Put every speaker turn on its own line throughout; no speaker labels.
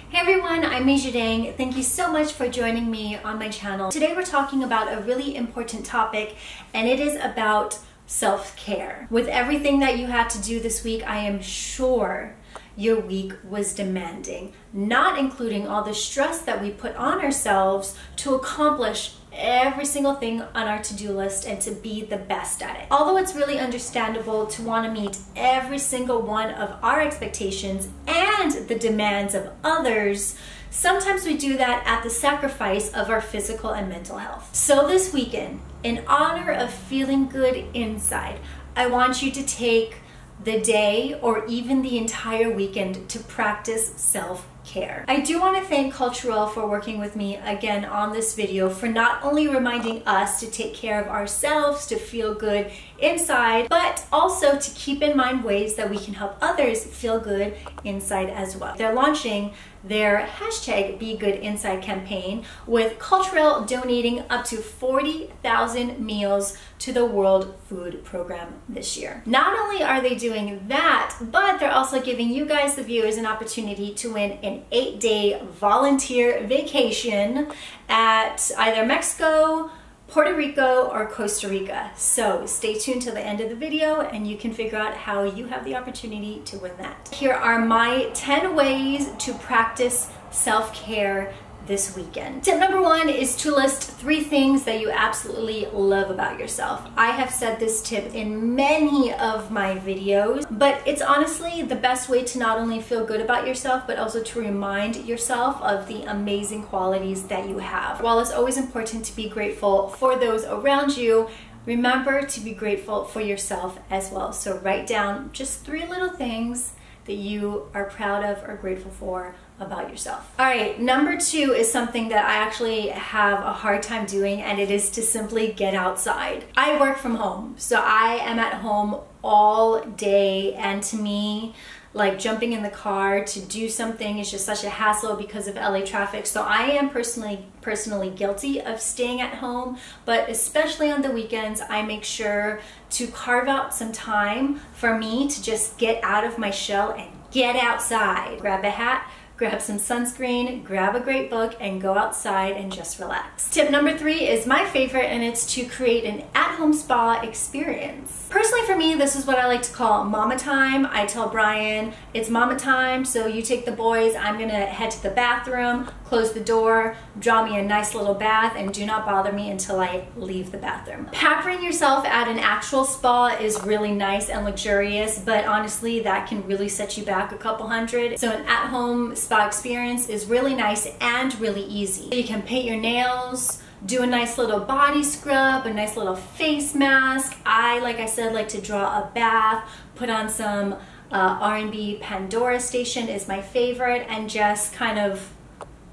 Hey everyone, I'm Meisha Dang. Thank you so much for joining me on my channel. Today we're talking about a really important topic, and it is about self-care. With everything that you had to do this week, I am sure your week was demanding, not including all the stress that we put on ourselves to accomplish every single thing on our to-do list and to be the best at it. Although it's really understandable to want to meet every single one of our expectations and the demands of others, sometimes we do that at the sacrifice of our physical and mental health. So this weekend, in honor of feeling good inside, I want you to take the day or even the entire weekend to practice self-care. I do want to thank Culturelle for working with me again on this video, for not only reminding us to take care of ourselves, to feel good inside, but also to keep in mind ways that we can help others feel good inside as well. They're launching their hashtag Be Good Inside campaign, with Culturelle donating up to 40,000 meals to the World Food Program this year. Not only are they doing that, but they're also giving you guys, the viewers, an opportunity to win an 8-day volunteer vacation at either Mexico, Puerto Rico, or Costa Rica. So stay tuned till the end of the video and you can figure out how you have the opportunity to win that. Here are my 10 ways to practice self-care this weekend. Tip number 1 is to list 3 things that you absolutely love about yourself. I have said this tip in many of my videos, but it's honestly the best way to not only feel good about yourself, but also to remind yourself of the amazing qualities that you have. While it's always important to be grateful for those around you, remember to be grateful for yourself as well. So write down just 3 little things that you are proud of or grateful for about yourself. All right, number 2 is something that I actually have a hard time doing, and it is to simply get outside. I work from home, so I am at home all day, and to me, like, jumping in the car to do something is just such a hassle because of LA traffic. So I am personally guilty of staying at home, but especially on the weekends, I make sure to carve out some time for me to just get out of my shell and get outside. Grab a hat, grab some sunscreen, grab a great book, and go outside and just relax. Tip number 3 is my favorite, and it's to create an at-home spa experience. Personally for me, this is what I like to call mama time. I tell Brian, it's mama time, so you take the boys, I'm gonna head to the bathroom, close the door, draw me a nice little bath, and do not bother me until I leave the bathroom. Pampering yourself at an actual spa is really nice and luxurious, but honestly, that can really set you back a couple hundred. So an at-home spa experience is really nice and really easy. You can paint your nails, do a nice little body scrub, a nice little face mask. I, like I said, like to draw a bath, put on some R&B. Pandora Station is my favorite, and just kind of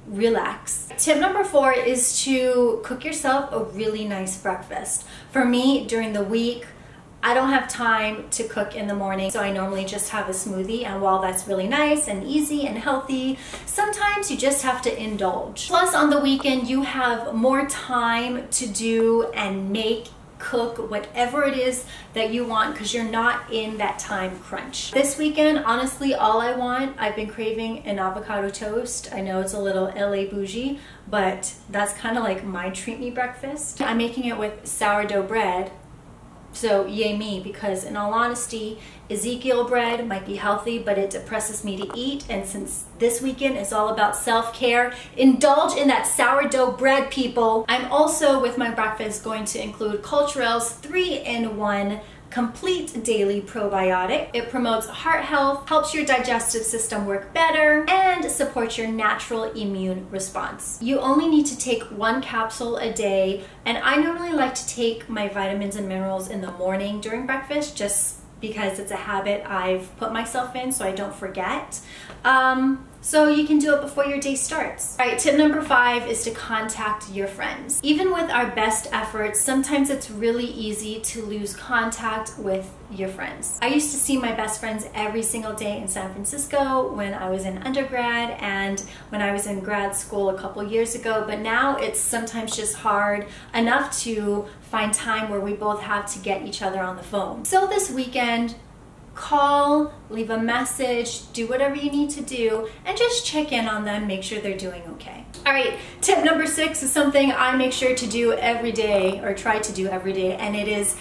relax. Tip number 4 is to cook yourself a really nice breakfast. For me, during the week, I don't have time to cook in the morning, so I normally just have a smoothie, and while that's really nice and easy and healthy, sometimes you just have to indulge. Plus, on the weekend, you have more time to do and make, cook, whatever it is that you want, because you're not in that time crunch. This weekend, honestly, all I want, I've been craving an avocado toast. I know it's a little LA bougie, but that's kind of like my treat me breakfast. I'm making it with sourdough bread. So yay me, because in all honesty, Ezekiel bread might be healthy, but it depresses me to eat. And since this weekend is all about self-care, indulge in that sourdough bread, people. I'm also, with my breakfast, going to include Culturelle's 3-in-1 complete daily probiotic. It promotes heart health, helps your digestive system work better, and supports your natural immune response. You only need to take 1 capsule a day, and I normally like to take my vitamins and minerals in the morning during breakfast, just because it's a habit I've put myself in so I don't forget. So you can do it before your day starts. All right, tip number 5 is to contact your friends. Even with our best efforts, sometimes it's really easy to lose contact with your friends. I used to see my best friends every single day in San Francisco when I was in undergrad and when I was in grad school a couple years ago, but now it's sometimes just hard enough to find time where we both have to get each other on the phone. So this weekend, call, leave a message, do whatever you need to do, and just check in on them, make sure they're doing okay. All right, tip number 6 is something I make sure to do every day, or try to do every day, and it is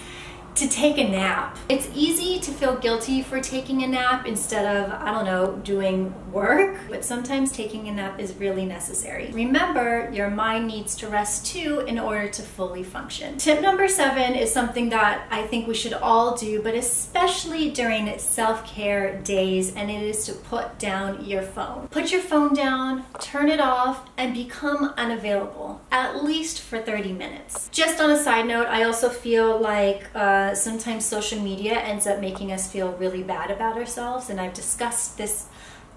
to take a nap. It's easy to feel guilty for taking a nap instead of, I don't know, doing work, but sometimes taking a nap is really necessary. Remember, your mind needs to rest too in order to fully function. Tip number 7 is something that I think we should all do, but especially during self-care days, and it is to put down your phone. Put your phone down, turn it off, and become unavailable, at least for 30 minutes. Just on a side note, I also feel like sometimes social media ends up making us feel really bad about ourselves, and I've discussed this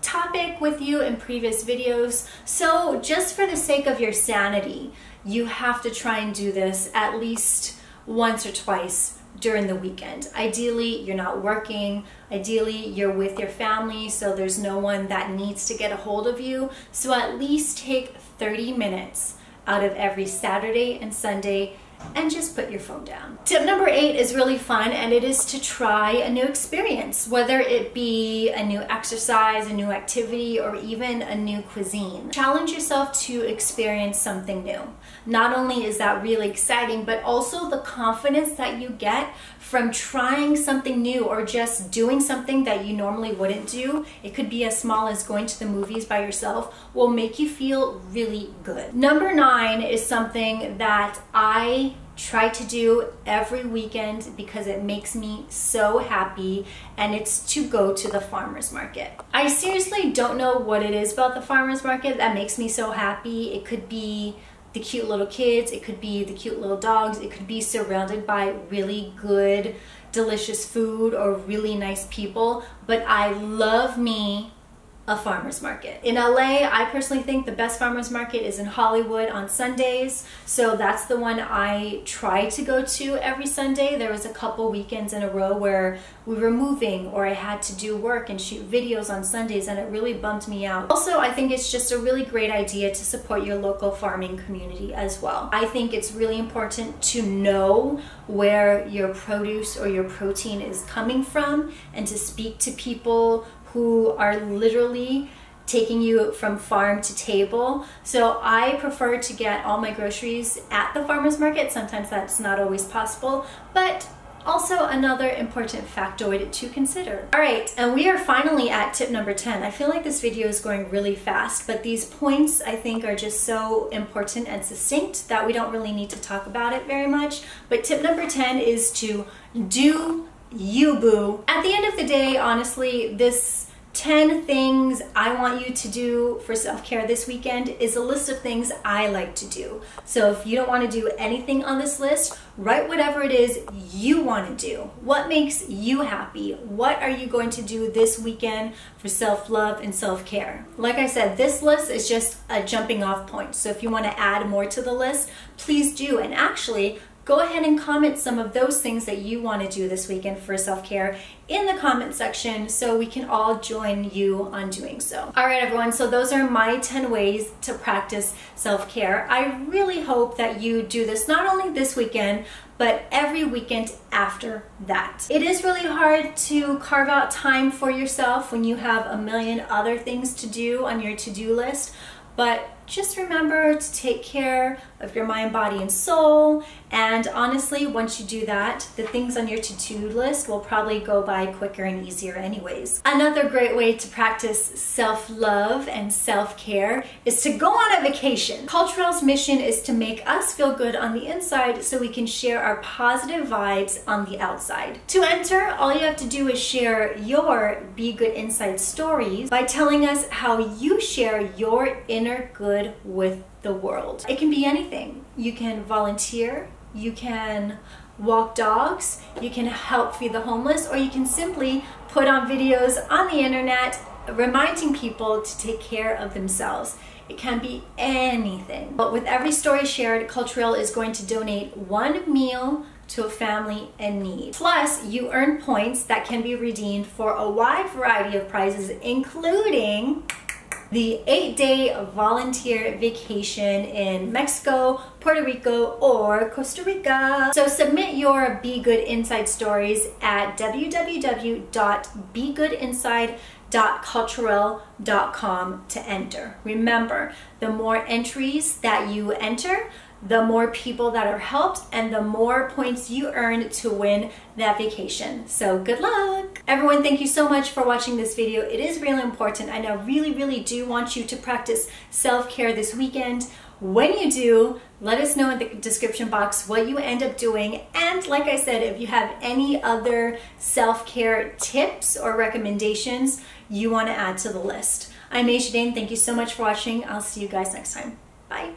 topic with you in previous videos. So just for the sake of your sanity, you have to try and do this at least once or twice during the weekend. Ideally, you're not working. Ideally, you're with your family, so there's no one that needs to get a hold of you. So at least take 30 minutes out of every Saturday and Sunday and just put your phone down. Tip number 8 is really fun, and it is to try a new experience, whether it be a new exercise, a new activity, or even a new cuisine. Challenge yourself to experience something new. Not only is that really exciting, but also the confidence that you get from trying something new or just doing something that you normally wouldn't do. It could be as small as going to the movies by yourself, will make you feel really good. Number 9 is something that I try to do every weekend because it makes me so happy, and it's to go to the farmer's market. I seriously don't know what it is about the farmer's market that makes me so happy. It could be the cute little kids, it could be the cute little dogs, it could be surrounded by really good, delicious food or really nice people, but I love me a farmer's market. In LA, I personally think the best farmer's market is in Hollywood on Sundays, so that's the one I try to go to every Sunday. There was a couple weekends in a row where we were moving or I had to do work and shoot videos on Sundays, and it really bummed me out. Also, I think it's just a really great idea to support your local farming community as well. I think it's really important to know where your produce or your protein is coming from, and to speak to people who are literally taking you from farm to table. So I prefer to get all my groceries at the farmer's market. Sometimes that's not always possible, but also another important factoid to consider. All right, and we are finally at tip number 10. I feel like this video is going really fast, but these points I think are just so important and succinct that we don't really need to talk about it very much. But tip number 10 is to do you, boo. At the end of the day, honestly, this 10 things I want you to do for self-care this weekend is a list of things I like to do. So if you don't want to do anything on this list, write whatever it is you want to do. What makes you happy? What are you going to do this weekend for self-love and self-care? Like I said, this list is just a jumping off point. So if you want to add more to the list, please do. And actually, go ahead and comment some of those things that you want to do this weekend for self-care in the comment section so we can all join you on doing so. All right, everyone, so those are my 10 ways to practice self-care. I really hope that you do this not only this weekend, but every weekend after that. It is really hard to carve out time for yourself when you have a million other things to do on your to-do list, but just remember to take care of your mind, body, and soul. And honestly, once you do that, the things on your to-do list will probably go by quicker and easier anyways. Another great way to practice self-love and self-care is to go on a vacation. Culturelle's mission is to make us feel good on the inside so we can share our positive vibes on the outside. To enter, all you have to do is share your Be Good Inside stories by telling us how you share your inner good with the world. It can be anything. You can volunteer, you can walk dogs, you can help feed the homeless, or you can simply put on videos on the internet reminding people to take care of themselves. It can be anything. But with every story shared, Culturelle is going to donate one meal to a family in need. Plus, you earn points that can be redeemed for a wide variety of prizes, including the 8-day volunteer vacation in Mexico, Puerto Rico, or Costa Rica. So submit your Be Good Inside stories at www.begoodinside.culturelle.com to enter. Remember, the more entries that you enter, the more people that are helped and the more points you earn to win that vacation. So good luck! Everyone, thank you so much for watching this video. It is really important, and I really do want you to practice self-care this weekend. When you do, let us know in the description box what you end up doing. And like I said, if you have any other self-care tips or recommendations you want to add to the list. I'm Aisha Dane. Thank you so much for watching. I'll see you guys next time. Bye.